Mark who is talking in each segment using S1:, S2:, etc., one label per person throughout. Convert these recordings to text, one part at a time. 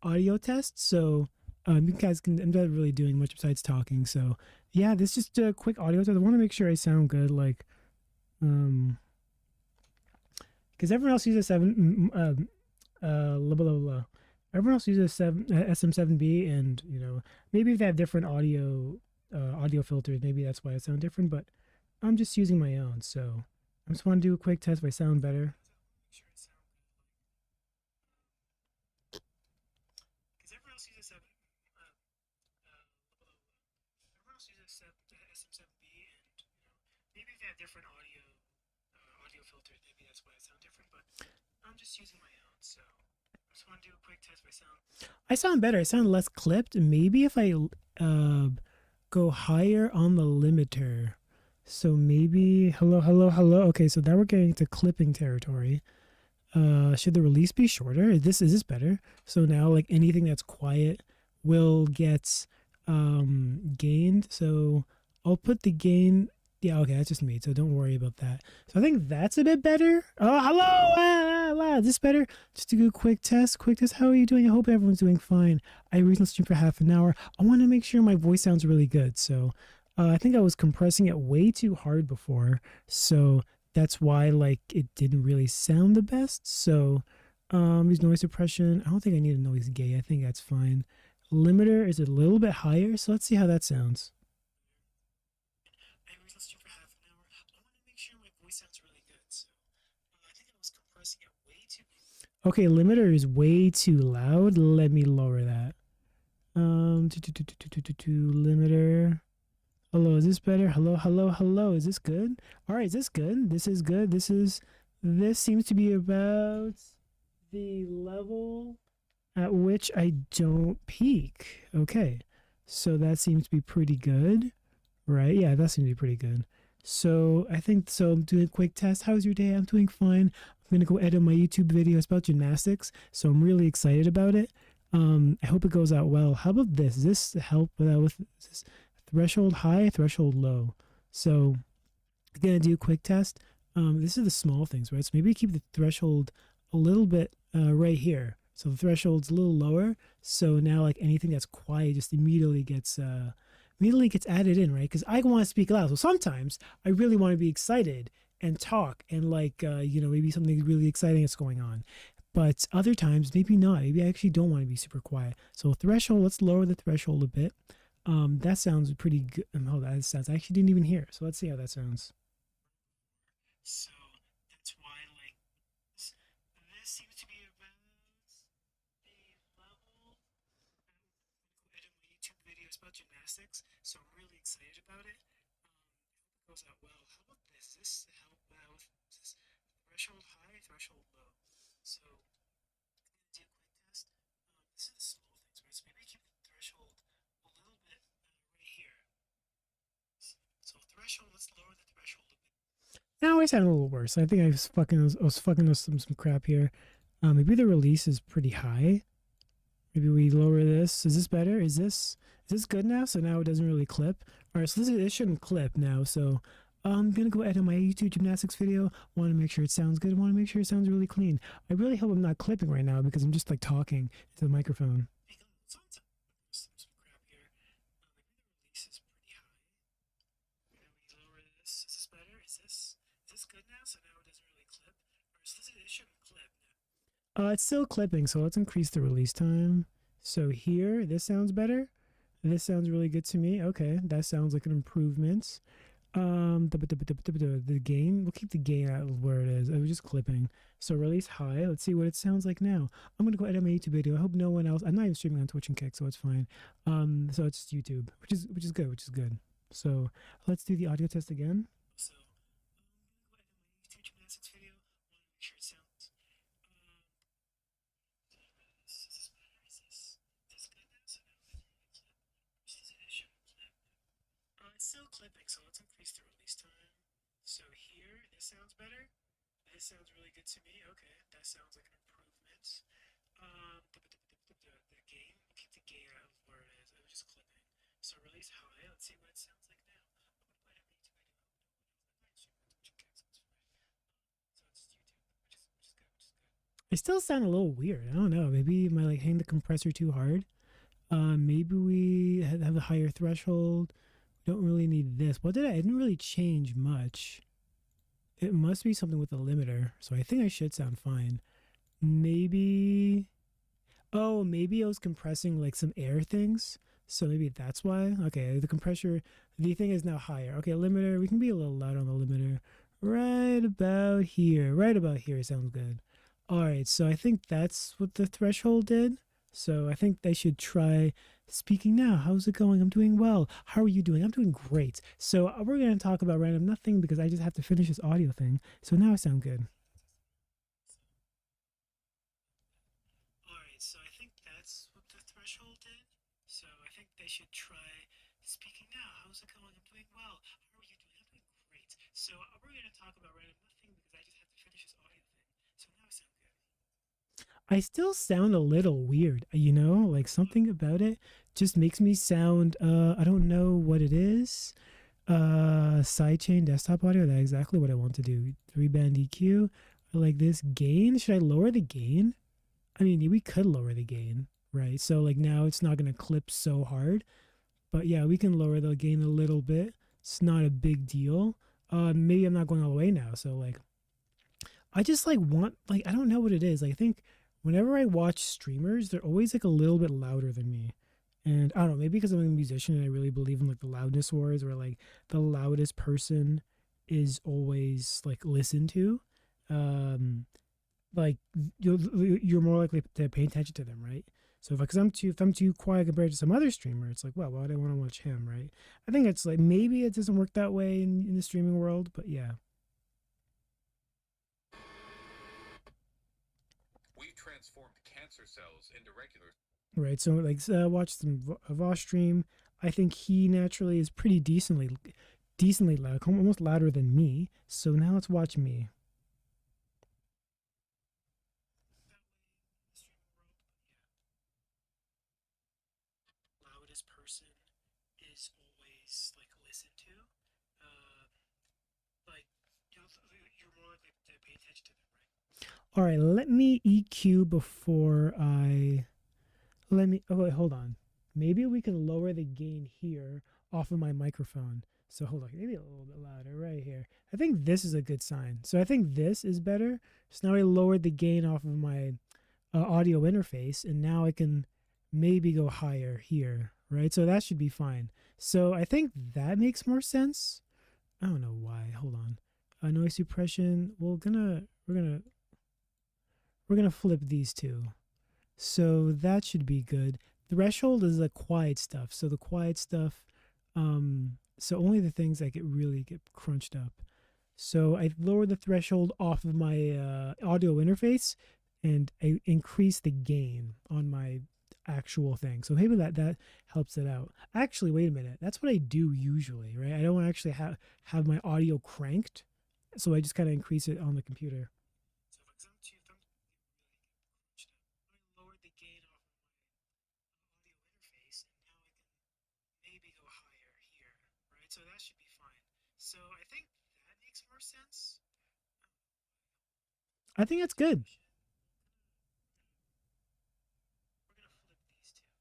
S1: audio test. So you guys can. I'm not really doing much besides talking. So yeah, this is just a quick audio test. I want to make sure I sound good. Like um, because everyone else uses blah, blah, blah. Everyone else uses SM7B, and maybe if they have different audio filters, maybe that's why I sound different. But I'm just using my own, so I just want to do a quick test if I sound better. Because everyone else uses SM7B, and maybe if they have different audio filters, maybe that's why I sound different. But I'm just using my own, so I just want to do a quick test if I sound. I sound better. I sound less clipped. Maybe if I go higher on the limiter. So maybe hello, hello, hello. Okay, so now we're getting into clipping territory. Should the release be shorter? Is this better? So now like anything that's quiet will get gained. So I'll put the gain. Yeah, okay, that's just me. So don't worry about that. So I think that's a bit better. Oh, hello. Is this better? Just to do a quick test. Quick test. How are you doing? I hope everyone's doing fine. I recently streamed for half an hour. I want to make sure my voice sounds really good. So I think I was compressing it way too hard before. So that's why like it didn't really sound the best. So use noise suppression. I don't think I need a noise gate. I think that's fine. Limiter is a little bit higher, so let's see how that sounds. I was listening for half an hour. I want to make sure my voice sounds really good. So I think I was compressing it way too. Okay, limiter is way too loud. Let me lower that. Limiter. Hello, is this better? Hello, hello, hello. Is this good? All right, is this good? This is good. This seems to be about the level at which I don't peak. Okay. So that seems to be pretty good, right? Yeah, that seems to be pretty good. So I think so. I'm doing a quick test. How's your day? I'm doing fine. I'm gonna go edit my YouTube video. It's about gymnastics, so I'm really excited about it. I hope it goes out well. How about this? Does this help with this threshold high, threshold low? So I'm gonna do a quick test. This is the small things, right? So maybe keep the threshold a little bit right here. So the threshold's a little lower. So now like anything that's quiet just immediately gets added in, right? Because I want to speak loud. So sometimes I really want to be excited and talk and like maybe something really exciting is going on. But other times maybe not. Maybe I actually don't want to be super quiet. So threshold, let's lower the threshold a bit. That sounds pretty good. Oh, that sounds. I actually didn't even hear. So let's see how that sounds. So that's why like this seems to be about the level. I'm edit my YouTube videos about gymnastics, so I'm really excited about it. I hope it goes out well. How about this? Does this help out with this threshold high, threshold low? So I'm gonna do a quick test. This is the small things, right? So maybe keep the threshold a little bit right here. So threshold, let's lower the threshold a bit. Now I sound a little worse. I think I was fucking with some crap here. Maybe the release is pretty high. Maybe we lower this. Is this better? Is this good now? So now it doesn't really clip. All right, so this shouldn't clip now. So I'm gonna go edit my YouTube gymnastics video. Want to make sure it sounds good. Want to make sure it sounds really clean. I really hope I'm not clipping right now because I'm just like talking to the microphone. Some crap here. Maybe the release is pretty high. Maybe we lower this. Is this better? Is this good now? So now it doesn't really clip. Or so it shouldn't clip now. It's still clipping, so let's increase the release time. So here, this sounds better. This sounds really good to me. Okay, that sounds like an improvement. The gain, we'll keep the gain out where it is. I was just clipping. So release high. Let's see what it sounds like now. I'm gonna go edit my YouTube video. I hope no one else. I'm not even streaming on Twitch and Kick, so it's fine. So it's just YouTube, which is good. So let's do the audio test again. So I'm gonna go edit my YouTube gymnastics video. I want to make sure it sounds. Is this good now? So now it clip. It shouldn't clip. It's still clipping, so let's increase the release time. So here, this sounds better. This sounds really good to me. Okay, that sounds like an improvement. The gain, we'll keep the gain out of where it is. I was just clipping. So release high. Let's see what it sounds like now. I'm gonna put it on YouTube video. So it's YouTube, which is good. It still sound a little weird. I don't know. Maybe am I like hitting the compressor too hard? Maybe we have a higher threshold. Don't really need this. What did I didn't really change much. It must be something with the limiter. So I think I should sound fine. Maybe. Oh, maybe I was compressing like some air things. So maybe that's why. Okay, the compressor, the thing is now higher. Okay, limiter. We can be a little loud on the limiter. Right about here. Right about here sounds good. All right, so I think that's what the threshold did. So I think they should try speaking now. How's it going? I'm doing well. How are you doing? I'm doing great. So we're going to talk about random nothing because I just have to finish this audio thing. So now I sound good. All right, so I think that's what the threshold did. So I think they should try speaking now. How's it going? I'm doing well. How are you doing? I'm doing great. So we're going to talk about random nothing because I just have to finish this audio thing. So now I sound good. I still sound a little weird, like something about it just makes me sound I don't know what it is. Sidechain desktop audio, that's exactly what I want to do. 3-band EQ. I like this gain. Should I lower the gain? I mean, we could lower the gain, right? So like now it's not going to clip so hard. But yeah, we can lower the gain a little bit. It's not a big deal. Maybe I'm not going all the way now. So like I just like want like I don't know what it is. Like, I think whenever I watch streamers, they're always like a little bit louder than me. And I don't know, maybe because I'm a musician and I really believe in like the loudness wars where like the loudest person is always like listened to. Um like you're more likely to pay attention to them, right? So if I'm too quiet compared to some other streamer, it's like, well, why do I want to watch him, right? I think it's like maybe it doesn't work that way in the streaming world, but yeah.
S2: We've transformed cancer cells into regular.
S1: Right. So like watch some Voss stream. I think he naturally is pretty decently loud, almost louder than me. So now let's watch me. Loudest person is always like listened to. Like you're more likely to pay attention to them, right? All right. Let me EQ before I let me. Oh wait, hold on. Maybe we can lower the gain here off of my microphone. So hold on, maybe a little bit louder right here. I think this is a good sign. So I think this is better. So now I lowered the gain off of my audio interface, and now I can maybe go higher here, right? So that should be fine. So I think that makes more sense. I don't know why. Hold on. Noise suppression. We're gonna flip these two. So that should be good. Threshold is the quiet stuff. So the quiet stuff, so only the things that really get crunched up. So I lowered the threshold off of my audio interface and I increased the gain on my actual thing. So maybe that helps it out. Actually, wait a minute. That's what I do usually, right? I don't actually have my audio cranked. So I just kind of increase it on the computer. So if I'm too, I lowered the gain off of my audio interface, and now I can maybe go higher here, right? So that should be fine. So I think that makes more sense. I think that's good. We're gonna flip these two.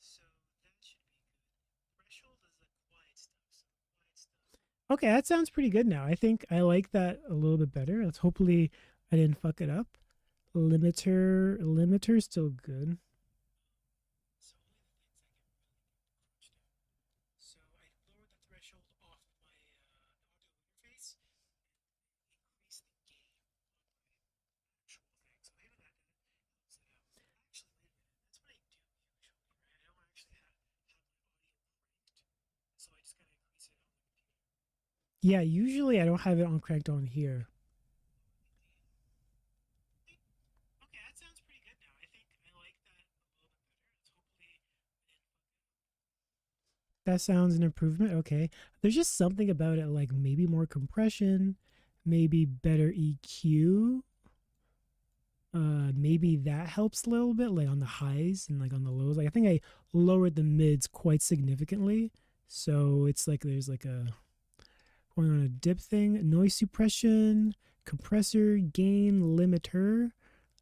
S1: So that should be good. Threshold is the quiet stuff. So quiet stuff. Okay, that sounds pretty good now. I think I like that a little bit better. Let's hopefully I didn't fuck it up. Limiter still good. So I lowered the threshold off my audio interface and increased the gain on my actual thing. So maybe that helps it out. Actually, wait a minute. That's what I do usually, right? I don't actually have my audio cranked, so I just gotta increase it on the computer. Yeah, usually I don't have it on cranked on here. Okay, that sounds pretty good now. I think I like that a little bit better. Let's hopefully I didn't fuck it up. That sounds an improvement. Okay. There's just something about it, like maybe more compression, maybe better EQ. Maybe that helps a little bit, like on the highs and like on the lows. Like I think I lowered the mids quite significantly. So it's like there's like a going on a dip thing, noise suppression, compressor, gain, limiter.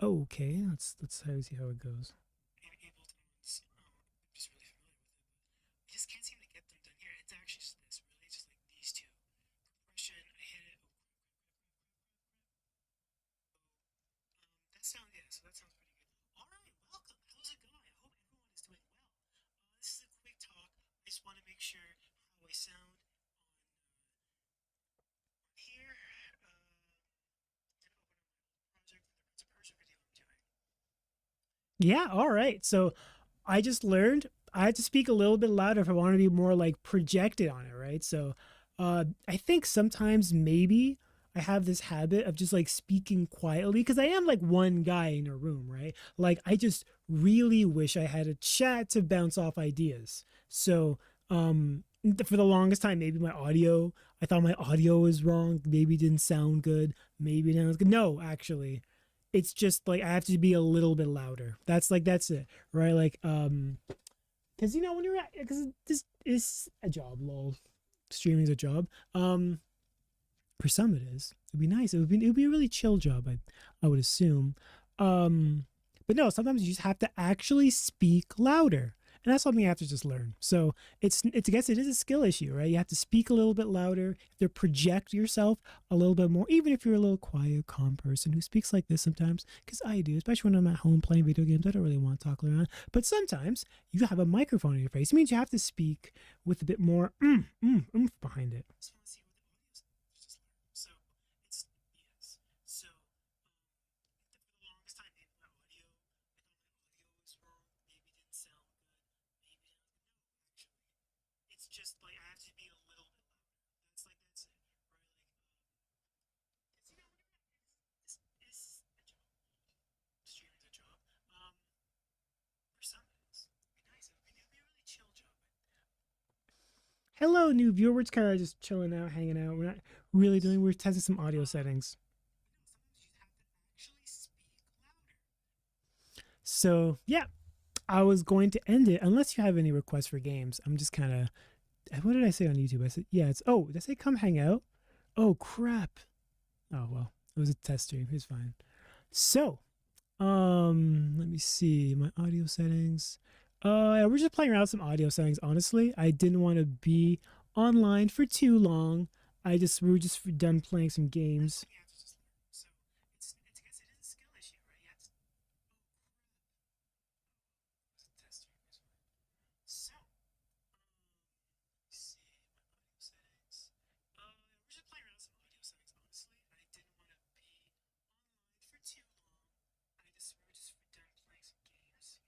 S1: Okay, let's see how it goes.
S3: Ableton ones, I'm just really familiar with it, but I just can't seem to get them done here. It's actually just this, really, just like these two. Compression, I hit it. That sounds, yeah, so that sounds pretty good. All right, welcome. How's it going? I hope everyone is doing well. This is a quick talk. I just want to make sure how I sound on here. Gonna open up my project for the Prince of Persia video I'm doing.
S1: Yeah, all right. So I just learned I have to speak a little bit louder if I want to be more like projected on it, right? So I think sometimes maybe I have this habit of just like speaking quietly because I am like one guy in a room, right? Like I just really wish I had a chat to bounce off ideas. So for the longest time, maybe I thought my audio was wrong, maybe it didn't sound good, maybe it sounds good. No, actually, it's just like I have to be a little bit louder. That's it, right? Like because you know when you're because this is a job, lol. Streaming is a job. For some it is. It'd be nice. It would be a really chill job. I would assume. But no, sometimes you just have to actually speak louder. And that's something you have to just learn. So it's I guess it is a skill issue, right? You have to speak a little bit louder, you have to project yourself a little bit more, even if you're a little quiet, calm person who speaks like this sometimes, because I do, especially when I'm at home playing video games. I don't really want to talk around. But sometimes you have a microphone in your face. It means you have to speak with a bit more oomph behind it.
S3: I just want to see what the audio sounds just learn. So it's yes. So for the longest time, maybe my audio, I thought my audio was wrong. Maybe it didn't sound good. Maybe it, no, actually, it's just like I have to be a little bit louder. That's it, right? Cause you know, this is a job. Streaming's a job. For some it is. It'd be nice. It'd be a really chill job.
S1: Hello, new viewer. We're kind of just chilling out, hanging out. We're not really doing. We're testing some audio settings.
S3: Sometimes you have to actually speak louder.
S1: So yeah, I was going to end it unless you have any requests for games. I'm just kind of. What did I say on YouTube? I said yeah. It's did I say come hang out? Oh crap. Oh well, it was a test stream. It's fine. So let me see my audio settings. Yeah, we're just playing around with some audio settings. Honestly, I didn't want to be online for too long. We were just done playing some
S3: That's
S1: games.
S3: something you have to just learn. So it's I guess it is a skill issue, right? You have to. Oh, it's a test stream. It's fine. So see my audio settings. We're just playing around with some audio settings. Honestly, I didn't want to be online for too long. We were just done playing some games.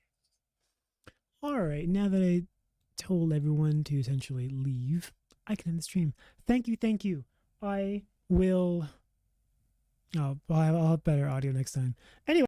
S1: All right, now that I told everyone to essentially leave, I can end the stream. Thank you, thank you. I will. Oh, I'll have better audio next time. Anyway.